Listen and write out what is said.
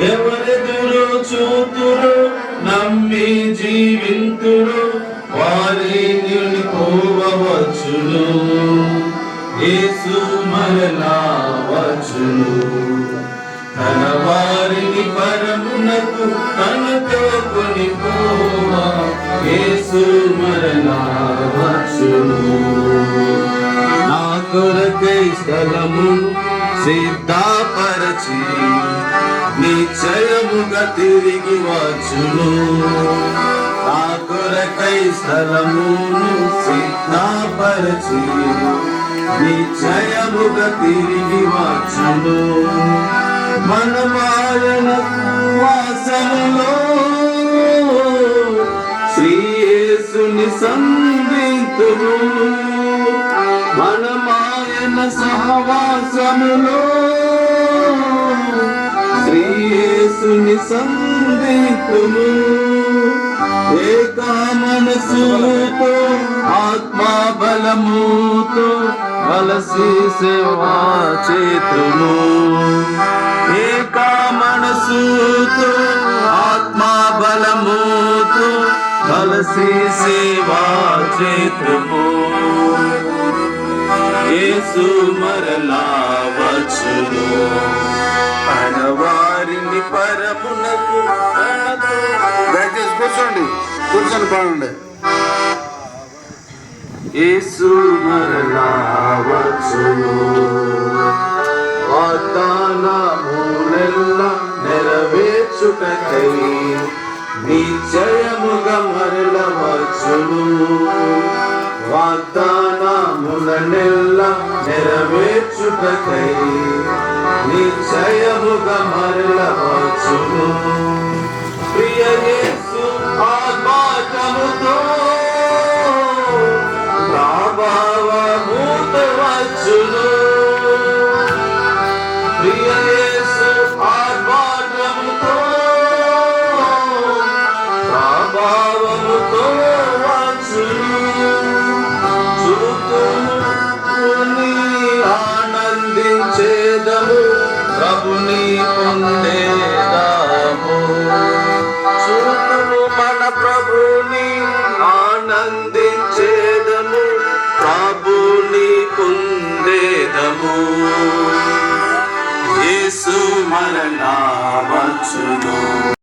ఎవరెదురు చూతురు నమ్మి జీవింతురు వారిని పోవచ్చును. యేసు మరలా వచ్చును. తన వారిని పరమునకు తనతో కొనిపోవా యేసు మరలా వచ్చును. నా కొరకై స్థలము సిద్ధపరచి నిశ్చయముగా తిరిగి వచ్చును. నా కొరకై స్థలమును సిద్ధపరచి నిశ్చయముగా తిరిగి వచ్చును. మనమాయన వాసములో శ్రీ యేసుని సంధింతుము. మనమాయన సహవాసములో శ్రీ యేసుని సంధింతుము. ఏకా మనసుతో ఆత్మా బలముతో కలసి సేవా చేతుము. ఏకా మనసుతో ఆత్మా బలముతో కలసి సేవా చేతుము. యేసు మరలా వచ్చును. తన వారిని పరమునకు దయచేసి కూర్చొని పాడండి. యేసు మరలా వచ్చును. వాగ్దానములెల్లా నెరవేర్చుటకై నిశ్చయముగా మరల వచ్చును. వాగ్దానములనెల్లా నెరవేర్చుటకై నిశ్చయముగా మరల వచ్చును. ప్రియ యేసు ఆత్మముతో ప్రభావముతో వచ్చును. ప్రియ యేసు ఆత్మముతో ప్రభావముతో వచ్చును. చూతుని ఆనందించేదము ప్రభుని పొందేదాము. చూతుము మన ప్రభుని ఆనందించేదము ప్రభుని పొందేదము. యేసు మరలా వచ్చును.